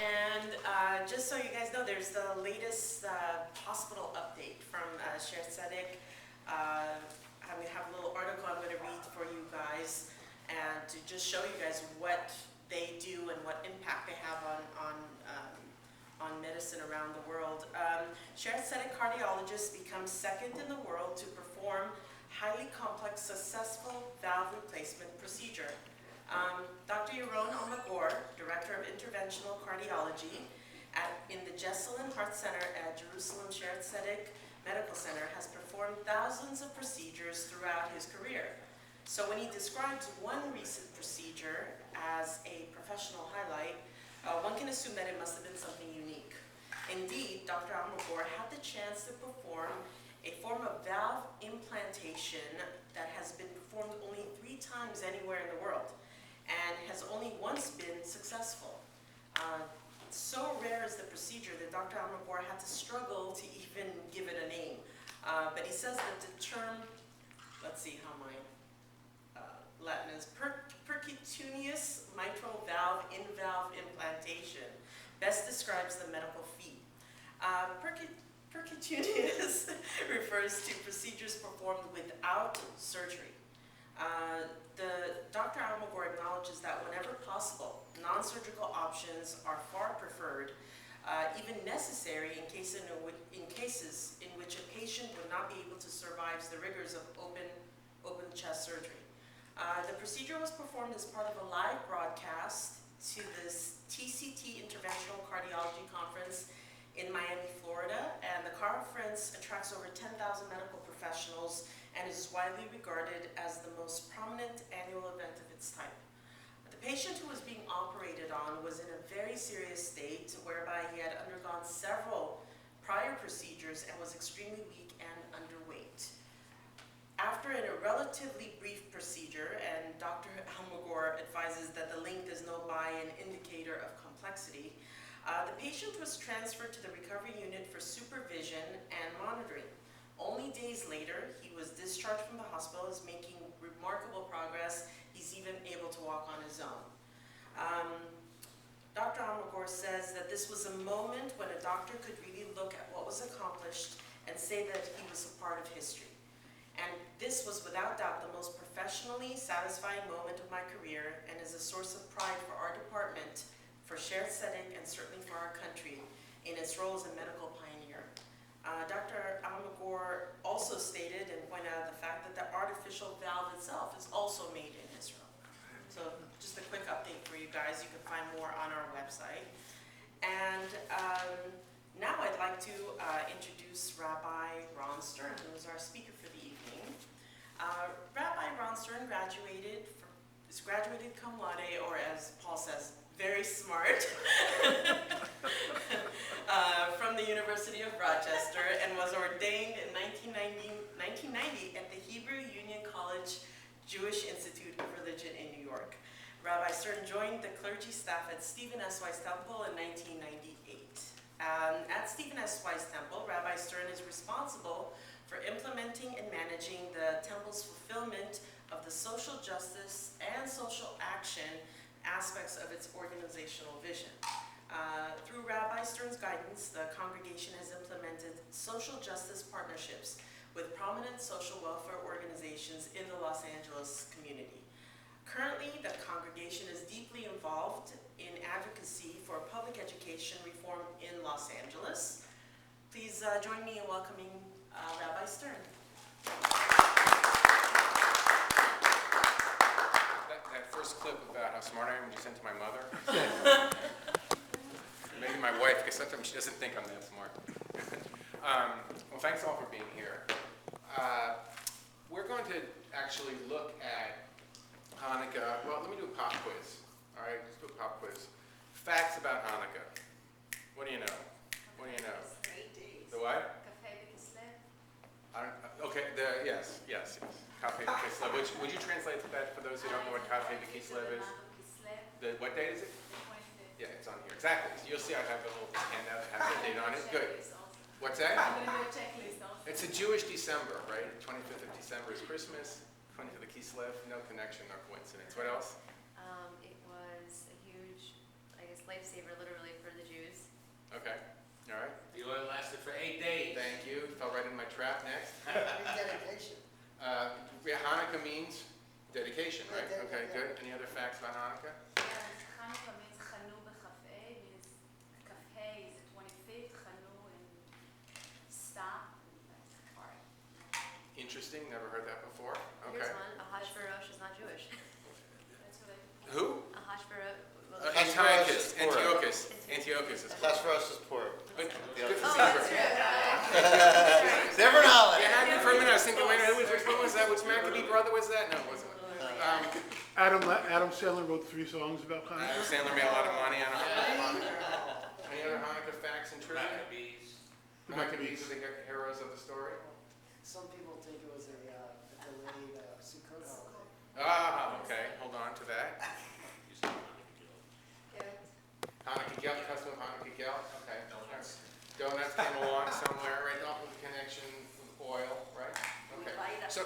And just so you guys know, there's the latest hospital update from Shaare Zedek. We have a little article I'm going to read for you guys, and to just show you guys what they do and what impact they have on medicine around the world. Shaare Zedek cardiologists become second in the world to perform highly complex, successful valve replacement procedure. Dr. Yaron Omagor, Director of Interventional Cardiology in the Jessalyn Heart Center at Jerusalem Shaare Zedek Medical Center, has performed thousands of procedures throughout his career. So when he describes one recent procedure as a professional highlight, one can assume that it must have been something unique. Indeed, Dr. Omagor had the chance to perform a form of valve implantation that has been performed only 3 times anywhere in the world, and has only once been successful. So rare is the procedure that Dr. Omagor had to struggle to even give it a name. But he says that the term, let's see how my Latin is, percutaneous mitral valve in-valve implantation best describes the medical feat. Percutaneous refers to procedures performed without surgery. Dr. Omagor acknowledges that whenever possible, non-surgical options are far preferred, even necessary in cases in which a patient would not be able to survive the rigors of open chest surgery. The procedure was performed as part of a live broadcast to this TCT Interventional Cardiology Conference in Miami, Florida, and the conference attracts over 10,000 medical professionals and is widely regarded as the most prominent annual event of its type. The patient who was being operated on was in a very serious state, whereby he had undergone several prior procedures and was extremely weak and underweight. After a relatively brief procedure, and Dr. Omagor advises that the length is no buy-in indicator of complexity, the patient was transferred to the recovery unit for supervision and monitoring. Only days later, he was discharged from the hospital, is making remarkable progress. He's even able to walk on his own. Dr. Omagor says that this was a moment when a doctor could really look at what was accomplished and say that he was a part of history. And this was without doubt the most professionally satisfying moment of my career, and is a source of pride for our department, for Shaare Zedek, and certainly for our country in its role as a medical pioneer. Dr. Omagor also stated and pointed out the fact that the artificial valve itself is also made in Israel. So just a quick update for you guys. You can find more on our website. And now I'd like to introduce Rabbi Ron Stern, who is our speaker for the evening. Rabbi Ron Stern graduated cum laude, or as Paul says, very smart, from the University of Rochester, and was ordained in 1990 at the Hebrew Union College Jewish Institute of Religion in New York. Rabbi Stern joined the clergy staff at Stephen S. Wise Temple in 1998. At Stephen S. Wise Temple, Rabbi Stern is responsible for implementing and managing the temple's fulfillment of the social justice and social action aspects of its organizational vision. Through Rabbi Stern's guidance, the congregation has implemented social justice partnerships with prominent social welfare organizations in the Los Angeles community. Currently, the congregation is deeply involved in advocacy for public education reform in Los Angeles. Please join me in welcoming Rabbi Stern. That first clip about how smart I am, you sent to my mother? Maybe my wife, because sometimes she doesn't think I'm that smart. Well, thanks all for being here. We're going to actually look at Hanukkah. Well, let me do a pop quiz. All right, let's do a pop quiz. Facts about Hanukkah. What do you know? What do you know? The what? Okay, yes. Cafe de Kislev. Would you translate that for those who don't know what Cafe de Kislev is? What date is it? Yeah, it's on here. Exactly. So you'll see I have a little handout that has the date on it. Good. What's that? It's a Jewish December, right? 25th of December is Christmas. 25th of Kislev, no connection, no coincidence. What else? It was a huge, I guess, lifesaver, literally, for the trap next. Rededication. Hanukkah means dedication, right? Okay, good. Any other facts about Hanukkah? Hanukkah means Chanu b'Chaf-A, means Kaf-Hey is the 25th, Chanu and stop, that's part. Interesting, never heard that before. Okay. Here's one. Ahashverosh is not Jewish. That's what I Who? Ahashverosh. Antiochus. Antiochus is Hashverosh is poor. Good Yeah. for Oh, Hebrew. that's true. Different holiday. You had me for a minute. I was thinking, wait a minute, which one was that? Which Maccabee brother was that? No, it wasn't. Adam Sandler wrote 3 songs about Adam Hanukkah. Sandler made a lot of money on Hanukkah. Any other Hanukkah facts and trivia? The Maccabees Maccabees. are the heroes of the story. Some people think it was a delayed Sukkot holiday. Ah, okay. Hold on to that. Hanukkah Gel, custom Hanukkah Gel. Okay. Donuts came along somewhere, right? Not with a connection with oil, right? Okay. So,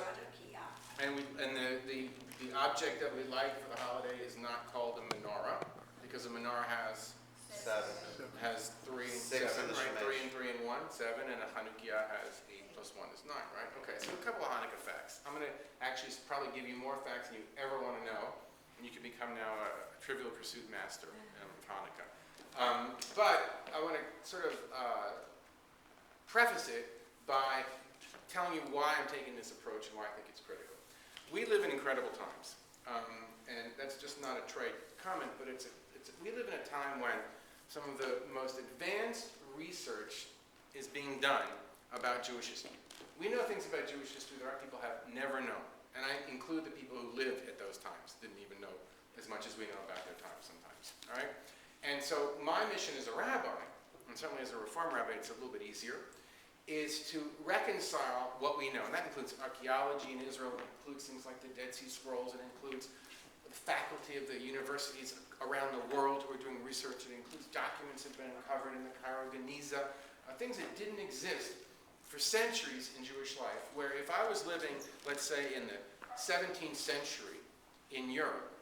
and the object that we like for the holiday is not called a menorah, because a menorah has 7. 3 and 6 7, in the right? Shemesh. 3 and 1, 7, and a Hanukkah has 8 plus 1 is 9, right? Okay, so a couple of Hanukkah facts. I'm going to actually probably give you more facts than you ever want to know, and you can become now a Trivial Pursuit master of Hanukkah. But I want to sort of preface it by telling you why I'm taking this approach and why I think it's critical. We live in incredible times, and that's just not a trite comment, but we live in a time when some of the most advanced research is being done about Jewish history. We know things about Jewish history that our people have never known, and I include the people who lived at those times, didn't even know as much as we know about their times sometimes, all right? And so my mission as a rabbi, and certainly as a Reform rabbi it's a little bit easier, is to reconcile what we know, and that includes archaeology in Israel, it includes things like the Dead Sea Scrolls, it includes the faculty of the universities around the world who are doing research, it includes documents that have been uncovered in the Cairo Geniza, things that didn't exist for centuries in Jewish life, where if I was living, let's say, in the 17th century in Europe,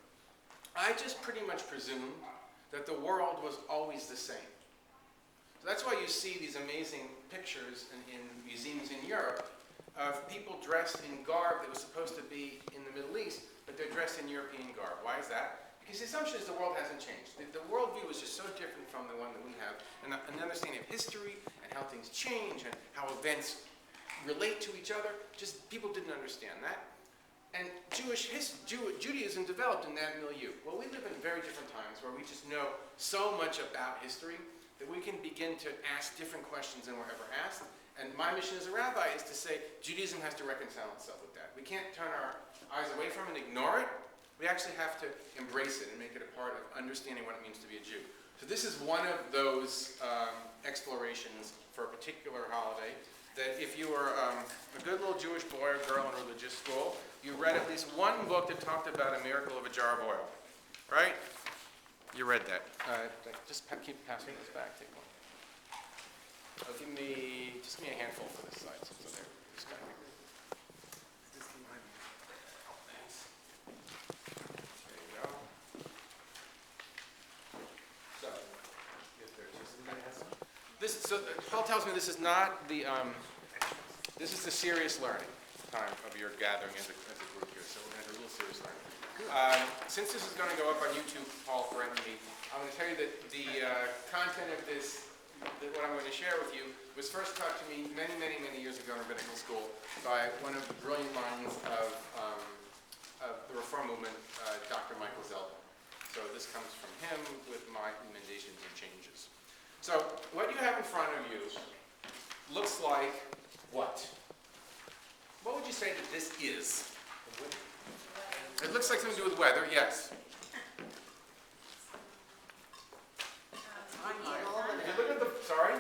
I just pretty much presumed that the world was always the same. So that's why you see these amazing pictures in museums in Europe of people dressed in garb that was supposed to be in the Middle East, but they're dressed in European garb. Why is that? Because the assumption is the world hasn't changed. The worldview is just so different from the one that we have. And an understanding of history and how things change and how events relate to each other, just people didn't understand that. And Judaism developed in that milieu. Well, we live in very different times where we just know so much about history that we can begin to ask different questions than we're ever asked. And my mission as a rabbi is to say Judaism has to reconcile itself with that. We can't turn our eyes away from it and ignore it. We actually have to embrace it and make it a part of understanding what it means to be a Jew. So this is one of those explorations for a particular holiday that if you were a good little Jewish boy or girl in religious school, you read at least one book that talked about a miracle of a jar of oil, right? You read that. Just keep passing this back. Take one. Give me a handful for this side. So there. Just kind of. Thanks. There you go. So, so Paul tells me this is not the this is the serious learning time of your gathering as a group here. So we're going to have a little serious learning. Since this is going to go up on YouTube, Paul threatened me. I'm going to tell you that the content of this, what I'm going to share with you, was first taught to me many, many, many years ago in rabbinical school by one of the brilliant minds of the Reform movement, Dr. Michael Zeldin. So this comes from him with my emendations and changes. So what you have in front of you looks like what? What would you say that this is? It looks like something to do with weather, yes. If you look at the, sorry?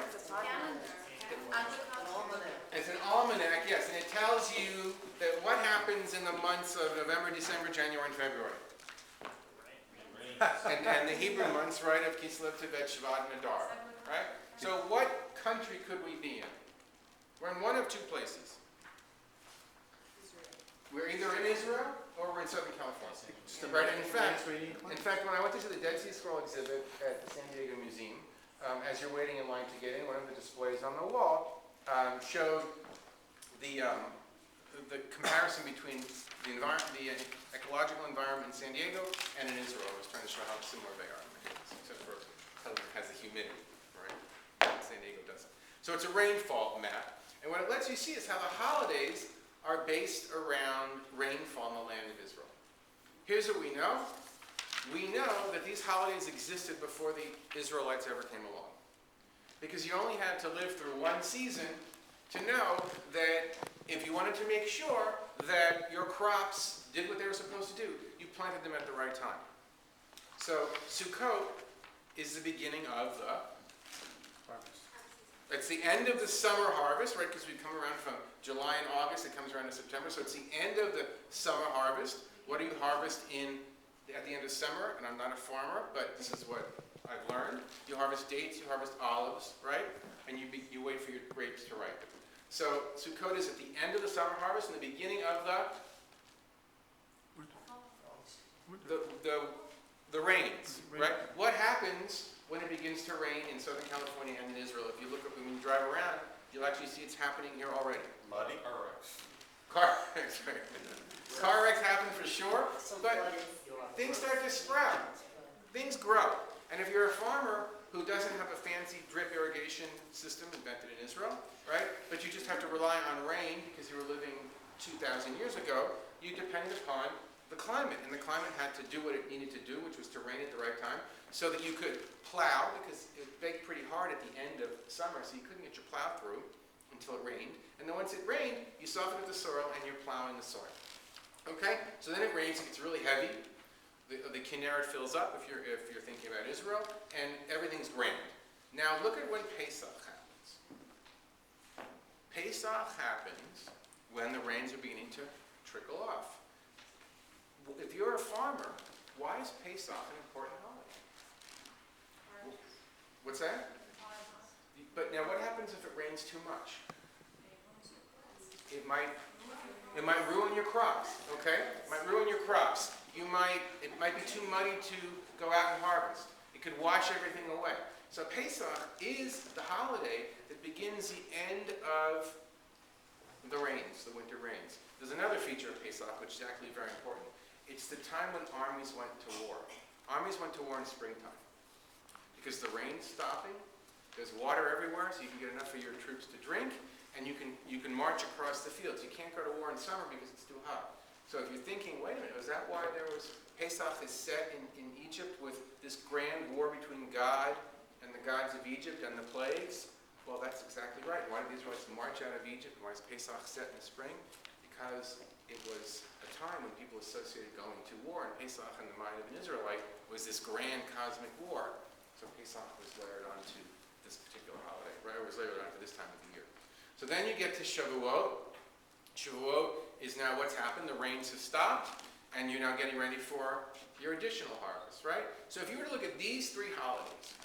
It's an almanac, yes, and it tells you that what happens in the months of November, December, January, and February. And the Hebrew months, right, of Kislev, Tevet, Shvat, and Adar, right? So what country could we be in? We're in one of two places. We're either in Israel or we're in Southern California. Right, and in fact, when I went to the Dead Sea Scroll exhibit at the San Diego Museum, as you're waiting in line to get in, one of the displays on the wall showed the comparison between the ecological environment in San Diego and in Israel. I was trying to show how similar they are, except for Tel Aviv has the humidity, right? San Diego doesn't. So it's a rainfall map, and what it lets you see is how the holidays are based around rainfall in the land of Israel. Here's what we know. We know that these holidays existed before the Israelites ever came along. Because you only had to live through one season to know that if you wanted to make sure that your crops did what they were supposed to do, you planted them at the right time. So Sukkot is the beginning of the harvest. It's the end of the summer harvest, right? Because we come around from July and August, it comes around to September. So it's the end of the summer harvest. What do you harvest at the end of summer? And I'm not a farmer, but this is what I've learned. You harvest dates, you harvest olives, right? And you wait for your grapes to ripen. So Sukkot is at the end of the summer harvest and the beginning of the rains, right? What happens when it begins to rain in Southern California and in Israel? If you look up, when you drive around, you'll actually see it's happening here already. Muddy car wrecks. Car wrecks, right? Car wrecks happen for sure, but things start to sprout. Things grow. And if you're a farmer who doesn't have a fancy drip irrigation system invented in Israel, right? But you just have to rely on rain because you were living 2,000 years ago, you depended upon the climate. And the climate had to do what it needed to do, which was to rain at the right time, so that you could plow, because it baked pretty hard at the end of summer, so you couldn't get your plow through until it rained. And then once it rained, you soften up the soil and you're plowing the soil. Okay? So then it rains, it gets really heavy. The Kinneret fills up if you're thinking about Israel, and everything's grand. Now look at when Pesach happens. Pesach happens when the rains are beginning to trickle off. If you're a farmer, why is Pesach an important holiday? What's that? But now what happens if it rains too much? It might ruin your crops, okay? It might ruin your crops. It might be too muddy to go out and harvest. It could wash everything away. So Pesach is the holiday that begins the end of the rains, the winter rains. There's another feature of Pesach which is actually very important. It's the time when armies went to war. Armies went to war in springtime. Because the rain's stopping, there's water everywhere, so you can get enough for your troops to drink, and you can march across the fields. You can't go to war in summer because it's too hot. So if you're thinking, wait a minute, is that why Pesach is set in Egypt with this grand war between God and the gods of Egypt and the plagues? Well, that's exactly right. Why did the Israelites march out of Egypt? Why is Pesach set in the spring? Because it was a time when people associated going to war, and Pesach in the mind of an Israelite was this grand cosmic war. So Pesach was layered onto this particular holiday, right? It was layered onto this time of the year. So then you get to Shavuot. Shavuot is now what's happened. The rains have stopped, and you're now getting ready for your additional harvest, right? So if you were to look at these three holidays,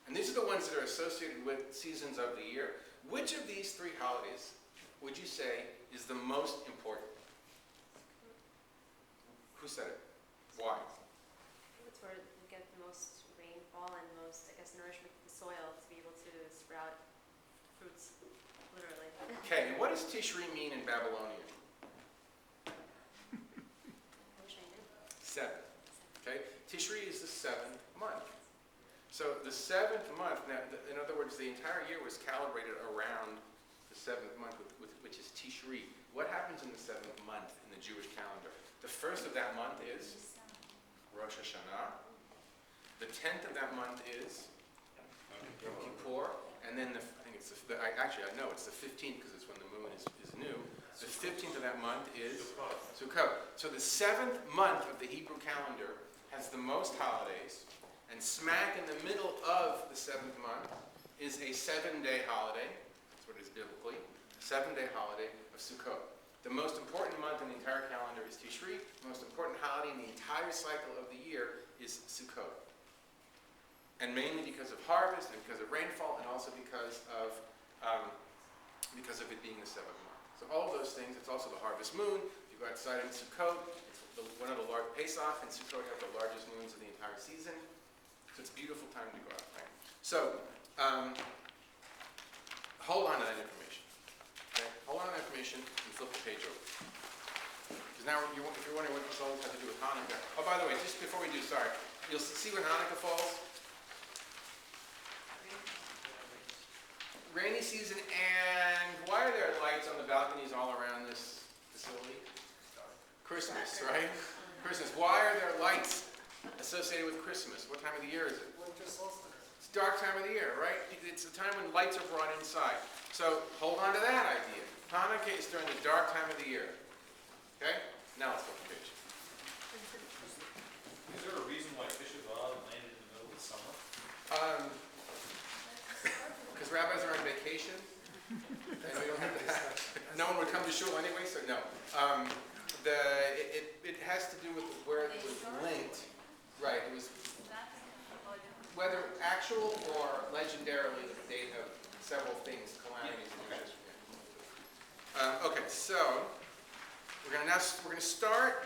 and these are the ones that are associated with seasons of the year, which of these three holidays would you say is the most important? Who said it? Why? It's where you get the most rainfall and most, I guess, nourishment to the soil to be able to sprout fruits, literally. Okay, and what does Tishri mean in Babylonian? I wish I knew. 7. Okay, Tishri is the 7th month. So the 7th month, now, in other words, the entire year was calibrated around the 7th month, which is Tishri. What happens in the 7th month in the Jewish calendar? The first of that month is Rosh Hashanah. The 10th of that month is Yom Kippur. And then it's the 15th because it's when the moon is new. The 15th of that month is Sukkot. So the 7th month of the Hebrew calendar has the most holidays. And smack in the middle of the 7th month is a 7-day holiday. That's what it is biblically. 7-day holiday of Sukkot. The most important month in the entire calendar is Tishri. The most important holiday in the entire cycle of the year is Sukkot. And mainly because of harvest and because of rainfall and also because of it being the 7th month. So all of those things, it's also the harvest moon. If you go outside in Sukkot, it's one of the large Pesach and Sukkot have the largest moons of the entire season. So it's a beautiful time to go out there. So hold on to that information. Okay? Hold hold on to information and flip the page over. Because now, if you're wondering what this all has to do with Hanukkah. Oh, by the way, just before we do, sorry, you'll see when Hanukkah falls. Rainy season, and why are there lights on the balconies all around this facility? Christmas, right? Christmas. Why are there lights associated with Christmas? What time of the year is it? Winter solstice. It's a dark time of the year, right? It's the time when lights are brought inside. So hold on to that idea. Hanukkah is during the dark time of the year. Okay? Now let's go to the page. Is there a reason why Fish of God landed in the middle of the summer? Because rabbis are on vacation, and we don't have to no one would come to shul anyway, so no. It has to do with where it was linked. Right, it was whether actual or legendarily the date of several things, calamities in Jewish history. Okay, so we're going to start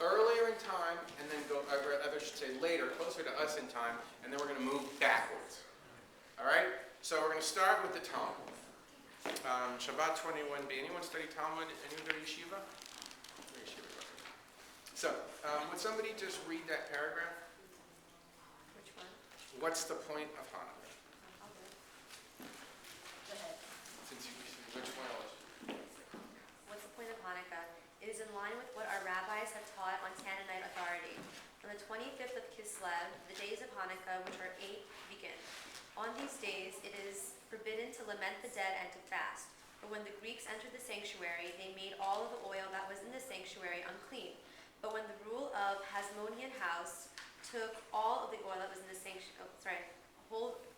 earlier in time, and then go, or I should say later, closer to us in time, and then we're going to move backwards. All right? So we're going to start with the Talmud. Shabbat 21b. Anyone study Talmud? Anyone go to yeshiva? So, would somebody just read that paragraph? Which one? What's the point of Hanukkah? I'll do it. Go ahead. Since you, which one else? What's the point of Hanukkah? It is in line with what our rabbis have taught on Canaanite authority. On the 25th of Kislev, the days of Hanukkah, which are 8, begin. On these days, it is forbidden to lament the dead and to fast. For when the Greeks entered the sanctuary, they made all of the oil that was in the sanctuary unclean. But when the rule of Hasmonean house took all of the oil that was in the sanctuary,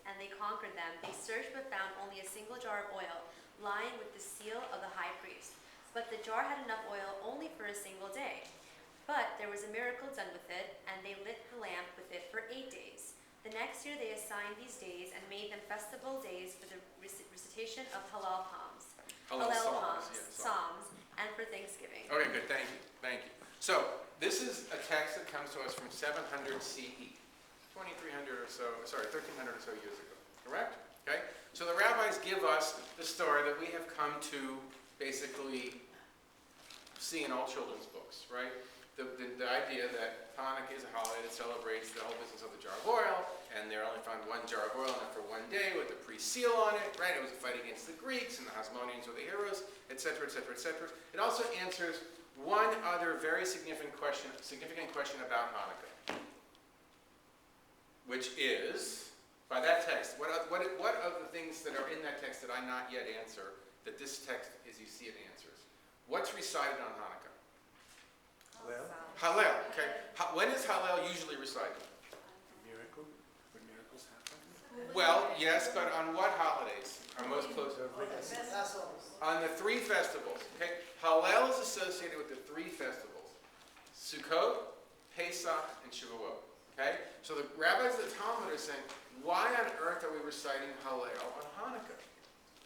and they conquered them, they searched but found only a single jar of oil, lying with the seal of the high priest. But the jar had enough oil only for a single day. But there was a miracle done with it, and they lit the lamp with it for 8 days. The next year they assigned these days and made them festival days for the recitation of Hallel Psalms, and for Thanksgiving. Okay, good. Thank you. Thank you. So, this is a text that comes to us from 700 CE, 2,300 or so, 1,300 or so years ago. Correct? Okay? So the rabbis give us the story that we have come to basically see in all children's books, right? The idea that Hanukkah is a holiday that celebrates the whole business of the jar of oil, and there only found one jar of oil in it for one day with the priest seal on it, right? It was a fight against the Greeks, and the Hasmoneans were the heroes, etc., etc., etc. It also answers one other very significant question about Hanukkah, which is, by that text, what of the things that are in that text that I not yet answer, that this text, as you see it, answers? What's recited on Hanukkah? Hallel, okay. When is Hallel usually recited? Miracle? When miracles happen? Well, yes, but on what holidays are most close? Passover. On the 3 festivals, okay? Hallel is associated with the 3 festivals: Sukkot, Pesach, and Shavuot, okay? So the rabbis of the Talmud are saying, why on earth are we reciting Hallel on Hanukkah?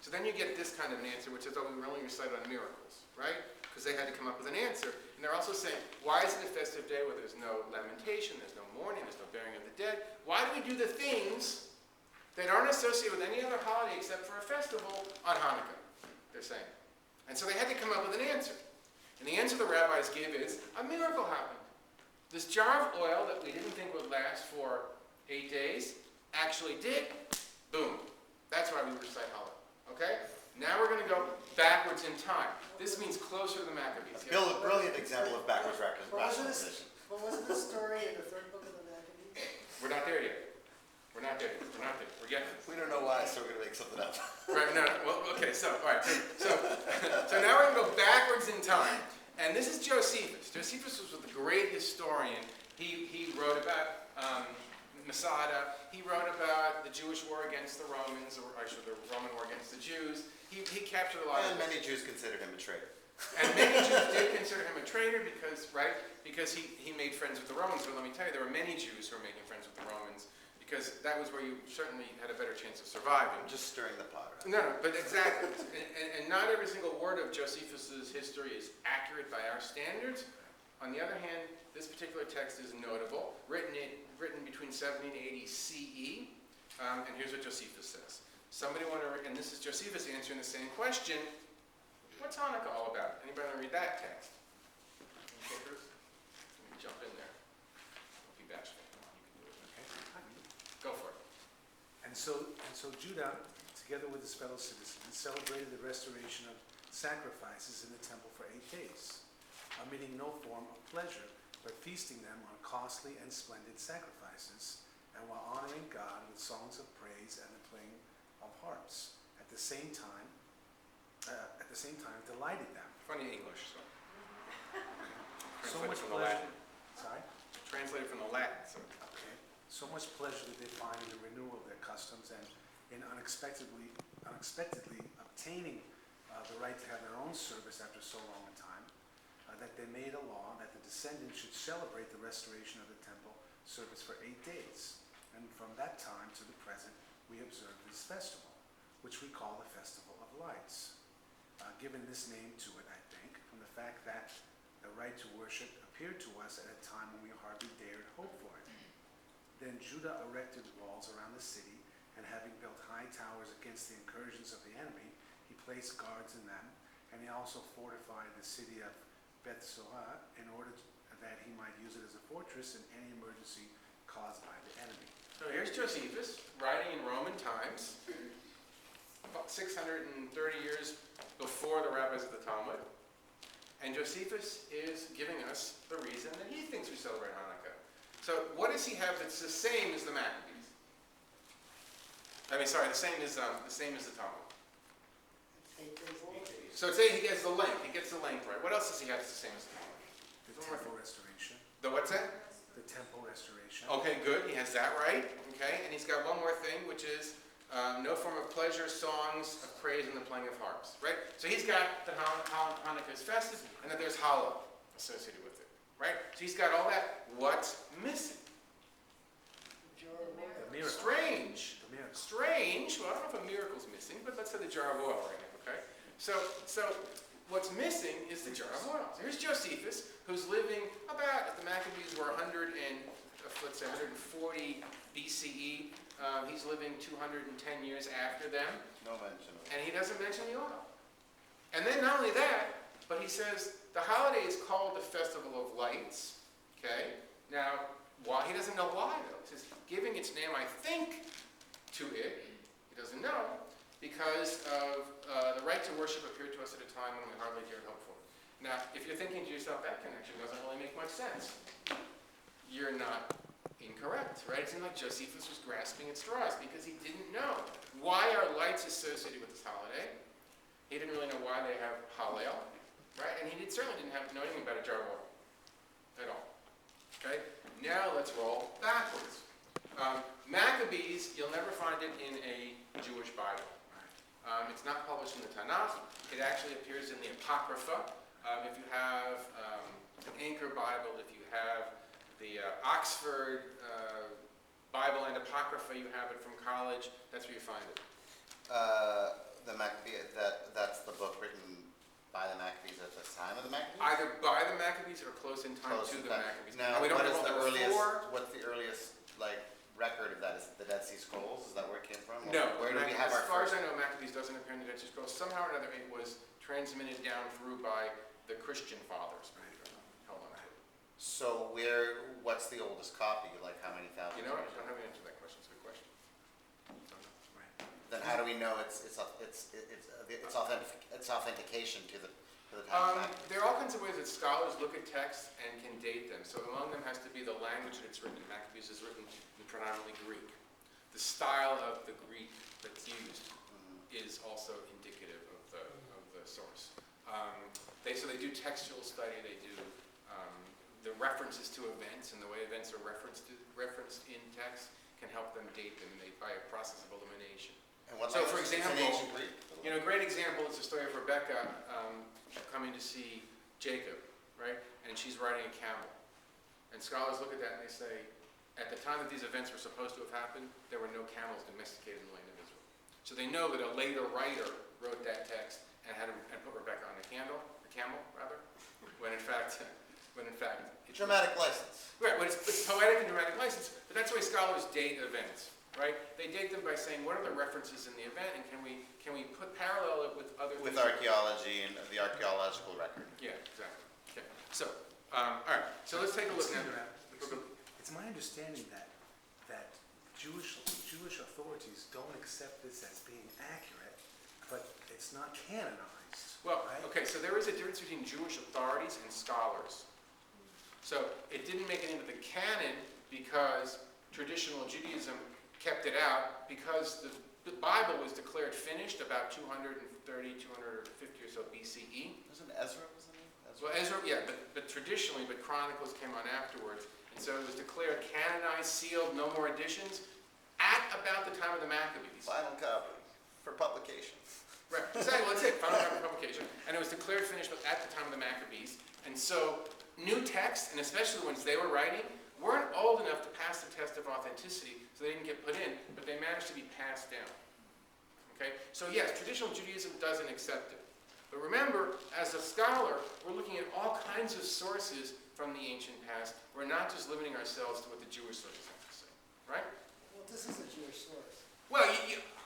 So then you get this kind of an answer, which is, we were only recited on miracles, right? Because they had to come up with an answer. And they're also saying, why is it a festive day where there's no lamentation, there's no mourning, there's no burying of the dead? Why do we do the things that aren't associated with any other holiday except for a festival on Hanukkah? They're saying. And so they had to come up with an answer. And the answer the rabbis give is, a miracle happened. This jar of oil that we didn't think would last for 8 days actually did. Boom. That's why we recite Hallel. Okay? Now we're going to go backwards in time. This means closer to the Maccabees. A brilliant example of backwards rationalization. But wasn't this story in the 3rd book of the Maccabees? We're not there yet. We're not there. We're not there. We're getting there. We don't know why, so we're going to make something up. Right, no, well, okay, so, all right. So now we're going to go backwards in time. And this is Josephus. Josephus was a great historian. He wrote about Masada. He wrote about the Jewish war against the Romans, or actually the Roman war against the Jews. He captured a lot of... And many Jews considered him a traitor. And many Jews did consider him a traitor because, right, because he made friends with the Romans. But let me tell you, there were many Jews who were making friends with the Romans because that was where you certainly had a better chance of surviving. I'm just stirring the pot. Right? No, but exactly. And not every single word of Josephus's history is accurate by our standards. On the other hand, this particular text is notable, written between 70 and 80 CE. And here's what Josephus says. Somebody want to, and this is Josephus answering the same question What's Hanukkah all about? Anybody want to read that text? Any takers? Let me jump in there. Don't be bashful. Come on, you can do it. Go for it. And so Judah, together with his fellow citizens, celebrated the restoration of sacrifices in the temple for 8 days, omitting no form of pleasure, but feasting them on costly and splendid sacrifices, and while honoring God with songs of praise and the playing of harps. At the same time, delighted them. Funny English, so. So Translated much from the pleasure. Latin. Sorry? Translated from the Latin, so. Okay. So much pleasure did they find in the renewal of their customs and in unexpectedly obtaining the right to have their own service after so long a time, that they made a law that the descendants should celebrate the restoration of the temple service for 8 days. And from that time to the present, we observe this festival, which we call the Festival of Lights. Given this name to it, I think, from the fact that the right to worship appeared to us at a time when we hardly dared hope for it. Then Judah erected walls around the city, and having built high towers against the incursions of the enemy, he placed guards in them, and he also fortified the city of Beth-Soah in order that he might use it as a fortress in any emergency caused by the enemy. So here's Josephus, writing in Roman times, about 630 years before the rabbis of the Talmud. And Josephus is giving us the reason that he thinks we celebrate Hanukkah. So what does he have that's the same as the Maccabees? The same as the Talmud. 8 days long. So he gets the length. He gets the length right. What else does he have that's the same as the Talmud? The temple restoration. The what's that? The temple restoration. Okay, good. He has that right. Okay, and he's got one more thing, which is no form of pleasure, songs of praise, and the playing of harps. Right. So he's got that Hanukkah is festive, and that there's challah associated with it. Right. So he's got all that. What's missing? The miracle. Strange. The miracle. Strange. Well, I don't know if a miracle's missing, but let's say the jar of oil right now. Okay. So what's missing is the jar of oil. So here's Josephus, who's living about, if the Maccabees were 140 BCE. He's living 210 years after them, No mention of it. and he doesn't mention the oil. And then not only that, but he says the holiday is called the Festival of Lights. Okay. Now, why? He doesn't know why though. He says giving its name, I think, to it. He doesn't know. Because of the right to worship appeared to us at a time when we hardly dared hope for it. Now, if you're thinking to yourself, that connection doesn't really make much sense, you're not incorrect, right? It seemed like Josephus was grasping at straws because he didn't know. Why are lights associated with this holiday? He didn't really know why they have Hallel, right? And he certainly didn't know anything about a jar of oil at all. Okay? Now let's roll backwards. Maccabees, you'll never find it in a Jewish Bible. It's not published in the Tanakh. It actually appears in the Apocrypha. If you have an Anchor Bible, if you have the Oxford Bible and Apocrypha, you have it from college, that's where you find it. The Maccabees, that's the book written by the Maccabees at the time of the Maccabees? Either by the Maccabees or close in time Close to in the time. Maccabees. Now, And we don't what is know the what earliest, before. what's the earliest, record of that? Is it the Dead Sea Scrolls? Is that where it came from? No, Where do we have as our far as first? I know, Maccabees doesn't appear in the Dead Sea Scrolls. Somehow or another, it was transmitted down through by the Christian fathers. Held on to it. So what's the oldest copy? Like how many thousand? You know what? I years? don't have an answer to that question. It's a good question. Then how do we know it's authentication to the time of Maccabees? There are all kinds of ways that scholars look at texts and can date them. So among them has to be the language that it's written in. Maccabees is written in predominantly Greek. The style of the Greek that's used is also indicative of the source. So they do textual study. They do the references to events, and the way events are referenced in text can help them date them by a process of elimination. And what So, for language? It's in example, ancient Greek. A great example is the story of Rebecca coming to see Jacob, right? And she's riding a camel. And scholars look at that and they say, at the time that these events were supposed to have happened, there were no camels domesticated in the land of Israel. So they know that a later writer wrote that text and put Rebecca on the camel, when in fact, it's Dramatic license. right. Well, it's poetic and dramatic license, but that's the way scholars date events. right? They date them by saying, what are the references in the event, and can we parallel it with other With things? archaeology and the archaeological record. Yeah, exactly. Okay. So, all right. So let's take a look now. It's my understanding that Jewish authorities don't accept this as being accurate, but it's not canonized. Well, right? okay, so there is a difference between Jewish authorities and scholars. So it didn't make it into the canon because traditional Judaism kept it out, because the Bible was declared finished about 230, 250 or so BCE. Wasn't Ezra, wasn't he? Well, Ezra, yeah, but traditionally, but Chronicles came on afterwards. And so it was declared canonized, sealed, no more additions, at about the time of the Maccabees. Final copy for publication. Right, exactly, well, that's it, final copy publication. And it was declared finished at the time of the Maccabees. And so new texts, and especially the ones they were writing, weren't old enough to pass the test of authenticity, so they didn't get put in, but they managed to be passed down. Okay, so yes, traditional Judaism doesn't accept it. But remember, as a scholar, we're looking at all kinds of sources from the ancient past. We're not just limiting ourselves to what the Jewish sources have to say, right? Well, this is a Jewish source. Well,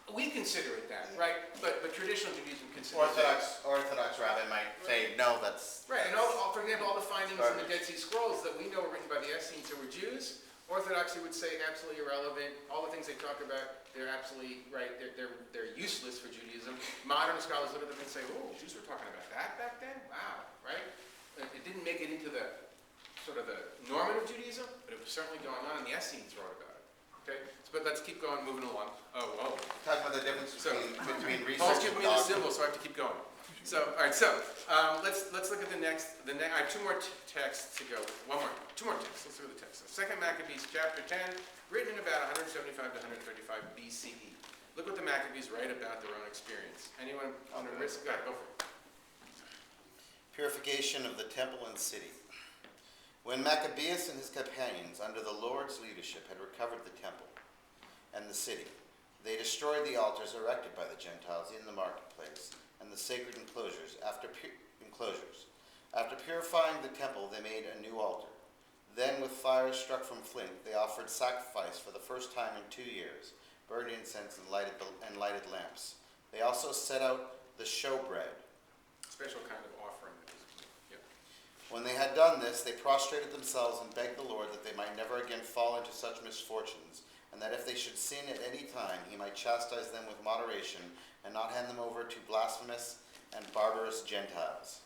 we consider it that, right? But traditional Judaism considers it. Orthodox rabbi might say, no, that's... Right, and for example, all the findings in the Dead Sea Scrolls that we know were written by the Essenes who were Jews, Orthodoxy would say absolutely irrelevant. All the things they talk about, they're absolutely right. They're useless for Judaism. Modern scholars look at them and say, oh, Jews were talking about that back then? Wow, right? It didn't make it into the sort of the normative Judaism, but it was certainly going on, and the Essenes wrote about it. Okay? But let's keep going, moving along. Oh, whoa. Talk about the difference between Paul's research giving and me the dogma. symbol, so I have to keep going. So, all right, so let's look at the next. I have two more texts to go. Two more texts. Let's look at the text. So 2 Maccabees chapter 10, written in about 175 to 135 BCE. Look what the Maccabees write about their own experience. Anyone on the risk? Go ahead, go for it. Purification of the temple and city. When Maccabees and his companions, under the Lord's leadership, had recovered the temple and the city, they destroyed the altars erected by the Gentiles in the marketplace and the sacred enclosures. After purifying the temple, they made a new altar. Then, with fires struck from flint, they offered sacrifice for the first time in 2 years, burned incense and lighted lamps. They also set out the showbread. Special kind of offering. Yep. When they had done this, they prostrated themselves and begged the Lord that they might never again fall into such misfortunes, and that if they should sin at any time, he might chastise them with moderation and not hand them over to blasphemous and barbarous Gentiles.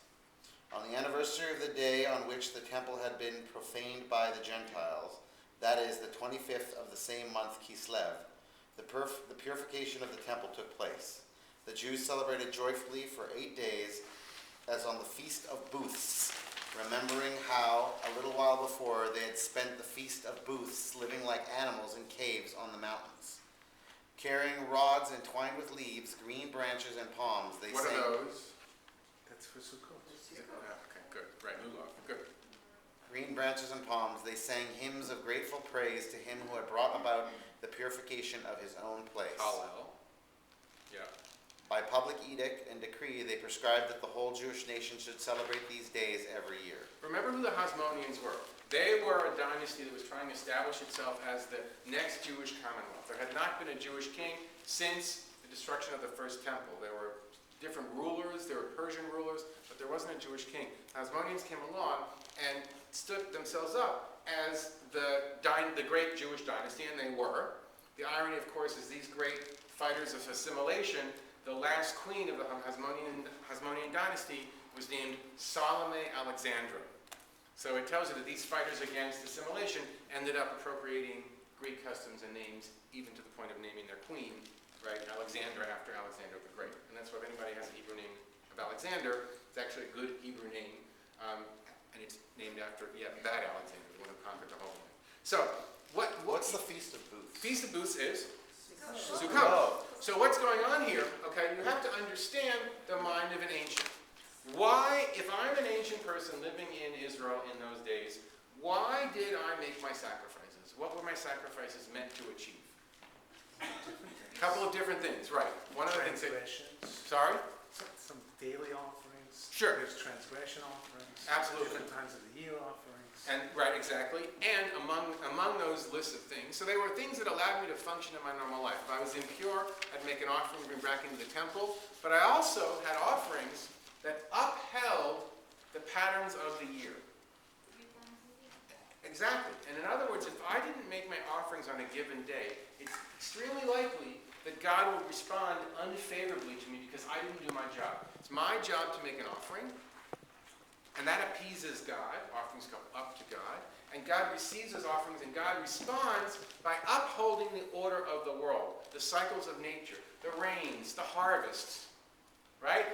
On the anniversary of the day on which the temple had been profaned by the Gentiles, that is, the 25th of the same month Kislev, the purification of the temple took place. The Jews celebrated joyfully for 8 days, as on the Feast of Booths, remembering how, a little while before, they had spent the Feast of Booths living like animals in caves on the mountains. Carrying rods entwined with leaves, green branches, and palms, they What sang... are those? That's for Sukkot. Okay, good. Right, Lulav. Good. Green branches and palms, they sang hymns of grateful praise to him who had brought about the purification of his own place. Hallel. Yeah. By public edict and decree, they prescribed that the whole Jewish nation should celebrate these days every year. Remember who the Hasmoneans were. They were a dynasty that was trying to establish itself as the next Jewish commonwealth. There had not been a Jewish king since the destruction of the first temple. There were different rulers, there were Persian rulers, but there wasn't a Jewish king. The Hasmoneans came along and stood themselves up as the great Jewish dynasty, and they were. The irony, of course, is these great fighters of assimilation, the last queen of the Hasmonean dynasty was named Salome Alexandra. So it tells you that these fighters against assimilation ended up appropriating Greek customs and names, even to the point of naming their queen, right, Alexandra, after Alexander the Great. And that's why if anybody has a Hebrew name of Alexander, it's actually a good Hebrew name, and it's named after, that Alexander, the one who conquered the whole land. So, What's the Feast of Booths? Feast of Booths is? Sukkot. So what's going on here, okay, you have to understand the mind of an ancient. Why, if I'm an ancient person living in Israel in those days, why did I make my sacrifices? What were my sacrifices meant to achieve? A couple of different things, right. One of the things that... Sorry? Some daily offerings. Sure. There's transgression offerings. Absolutely. Different times of the year offerings. And, right, exactly. And among those lists of things, so they were things that allowed me to function in my normal life. If I was impure, I'd make an offering to bring back into the temple. But I also had offerings that upheld the patterns of the year. Exactly. And in other words, if I didn't make my offerings on a given day, it's extremely likely that God would respond unfavorably to me because I didn't do my job. It's my job to make an offering. And that appeases God. Offerings go up to God. And God receives those offerings, and God responds by upholding the order of the world, the cycles of nature, the rains, the harvests. Right?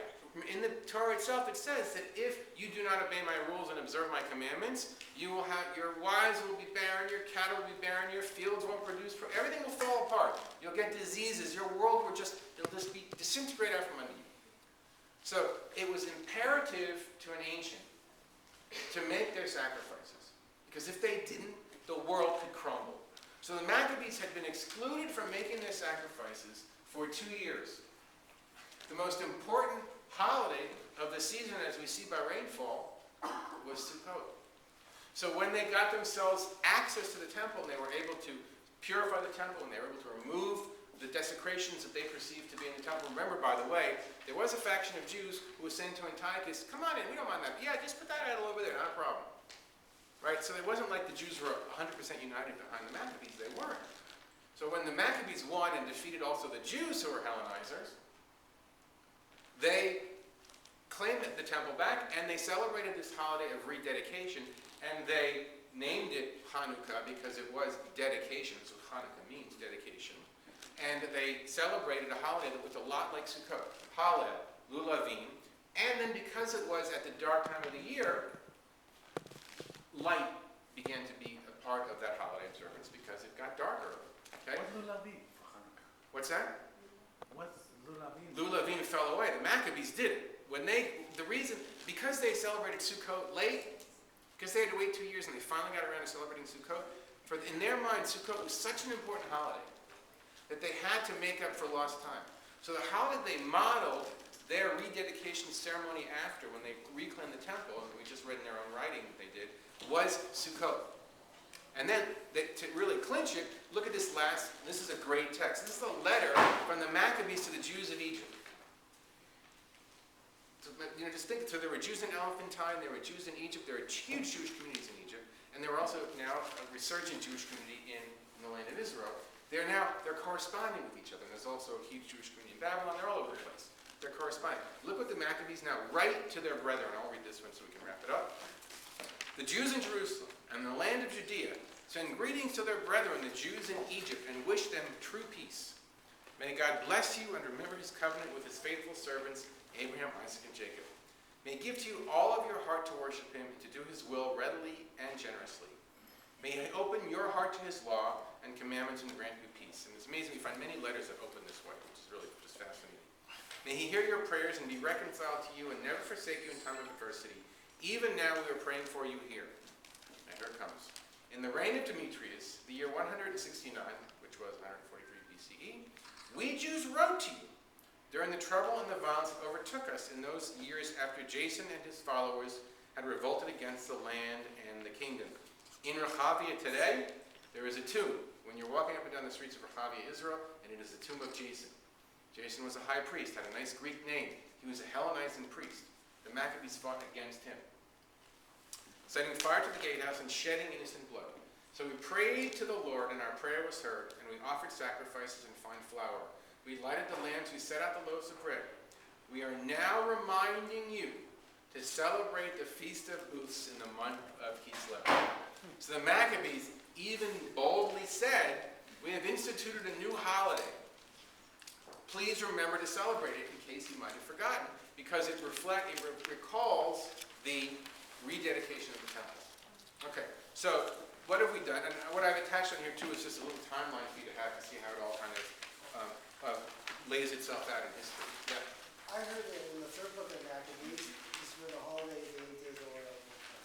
In the Torah itself, it says that if you do not obey my rules and observe my commandments, you will have, your wives will be barren, your cattle will be barren, your fields won't produce, everything will fall apart. You'll get diseases. Your world will just be disintegrate out from under you. So it was imperative to an ancient to make their sacrifices. Because if they didn't, the world could crumble. So the Maccabees had been excluded from making their sacrifices for 2 years. The most important holiday of the season, as we see by rainfall, was Sukkot. So when they got themselves access to the temple, and they were able to purify the temple, and they were able to remove the desecrations that they perceived to be in the temple. Remember, by the way, there was a faction of Jews who was saying to Antiochus, come on in, we don't mind that. Yeah, just put that idol over there, not a problem. Right? So it wasn't like the Jews were 100% united behind the Maccabees. They weren't. So when the Maccabees won and defeated also the Jews who were Hellenizers, they claimed the temple back, and they celebrated this holiday of rededication, and they named it Hanukkah because it was dedication. So Hanukkah means dedication. And they celebrated a holiday that looked a lot like Sukkot. Hallel, Lulavim. And then because it was at the dark time of the year, light began to be a part of that holiday observance because it got darker. Okay? What's Lulavim for Hanukkah? What's that? What's Lulavim? Lulavim fell away. The Maccabees did it. Because they celebrated Sukkot late, because they had to wait 2 years and they finally got around to celebrating Sukkot, in their mind, Sukkot was such an important holiday that they had to make up for lost time. So how did they model their rededication ceremony after, when they reclaimed the temple, and we just read in their own writing that they did, was Sukkot. And then, to really clinch it, look at this is a great text. This is a letter from the Maccabees to the Jews of Egypt. So, just think, so there were Jews in Elephantine, there were Jews in Egypt, there were huge Jewish communities in Egypt, and there were also now a resurgent Jewish community in the land of Israel. They're corresponding with each other. There's also a huge Jewish community in Babylon. They're all over the place. They're corresponding. Look what the Maccabees now write to their brethren. I'll read this one so we can wrap it up. The Jews in Jerusalem and the land of Judea send greetings to their brethren, the Jews in Egypt, and wish them true peace. May God bless you and remember his covenant with his faithful servants, Abraham, Isaac, and Jacob. May he give to you all of your heart to worship him and to do his will readily and generously. May he open your heart to his law and commandments and grant you peace. And it's amazing, we find many letters that open this way, which is really just fascinating. May he hear your prayers and be reconciled to you and never forsake you in time of adversity. Even now we are praying for you here. And here it comes. In the reign of Demetrius, the year 169, which was 143 BCE, we Jews wrote to you during the trouble and the violence that overtook us in those years after Jason and his followers had revolted against the land and the kingdom. In Rehavia today, there is a tomb. When you're walking up and down the streets of Rehavia, Israel, and it is the tomb of Jason. Jason was a high priest, had a nice Greek name. He was a Hellenizing priest. The Maccabees fought against him, setting fire to the gatehouse and shedding innocent blood. So we prayed to the Lord, and our prayer was heard, and we offered sacrifices and fine flour. We lighted the lamps, we set out the loaves of bread. We are now reminding you to celebrate the Feast of Booths in the month of Kislev. So the Maccabees even boldly said, we have instituted a new holiday. Please remember to celebrate it in case you might have forgotten, because it recalls the rededication of the temple. Okay, so what have we done? And what I've attached on here too is just a little timeline for you to have to see how it all kind of lays itself out in history. Yeah. I heard that in the third book of Maccabees, this is where the holiday date is or whatever.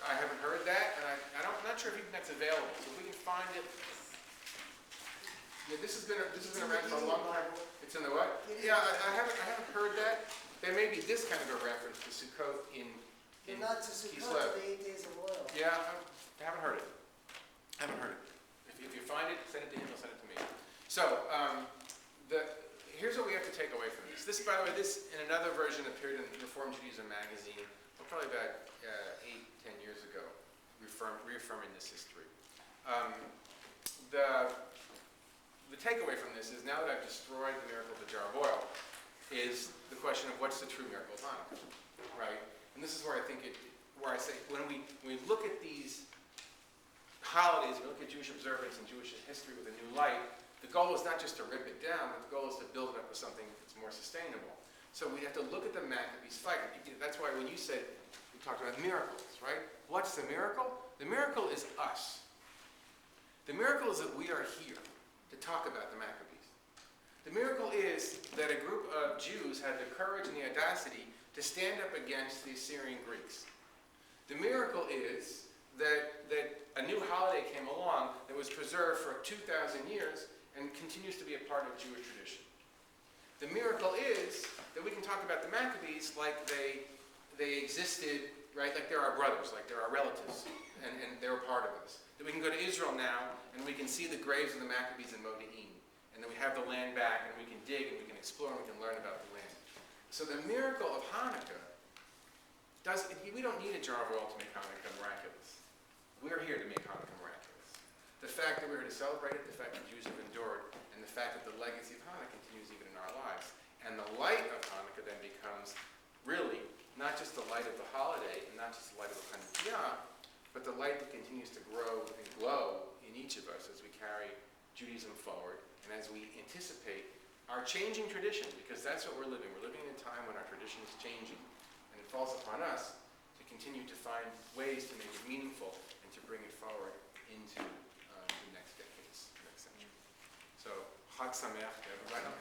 I haven't heard that, and I'm not sure if even that's available. So if we can find it. Yeah, this has been around for a long time. It's in the what? Yeah, I haven't heard that. There may be this kind of a reference to Sukkot in But not to Sukkot, to the 8 days of oil. Yeah, I haven't heard it. If you find it, send it to him, he'll send it to me. So, here's what we have to take away from this. This, by the way, this in another version appeared in Reform Judaism magazine, probably about 8-10 years ago, reaffirming this history. The takeaway from this is, now that I've destroyed the miracle of the jar of oil, is the question of what's the true miracle of Hanukkah, right? And this is where I think where I say, when we look at these holidays, we look at Jewish observance and Jewish history with a new light, the goal is not just to rip it down, but the goal is to build it up with something that's more sustainable. So we have to look at the Maccabees fight. That's why when you said, we talked about miracles, right? What's the miracle? The miracle is us. The miracle is that we are here to talk about the Maccabees. The miracle is that a group of Jews had the courage and the audacity to stand up against the Assyrian Greeks. The miracle is that a new holiday came along that was preserved for 2,000 years and continues to be a part of Jewish tradition. The miracle is that we can talk about the Maccabees like they existed, right? Like they're our brothers, like they're our relatives, and they're a part of us. That we can go to Israel now and we can see the graves of the Maccabees in Modi'in, and then we have the land back and we can dig and we can explore and we can learn about the land. So the miracle of Hanukkah we don't need a jar of oil to make Hanukkah miraculous. We're here to make Hanukkah miraculous. The fact that we're here to celebrate it, the fact that Jews have endured, and the fact that the legacy of Hanukkah continues even in our lives. And the light of Hanukkah then becomes really not just the light of the holiday and not just the light of the Hanukkah, but the light that continues to grow and glow in each of us as we carry Judaism forward and as we anticipate our changing tradition, because that's what we're living. We're living in a time when our tradition is changing, and it falls upon us to continue to find ways to make it meaningful and to bring it forward into the next decades, the next century. So, Chag Sameach to everybody.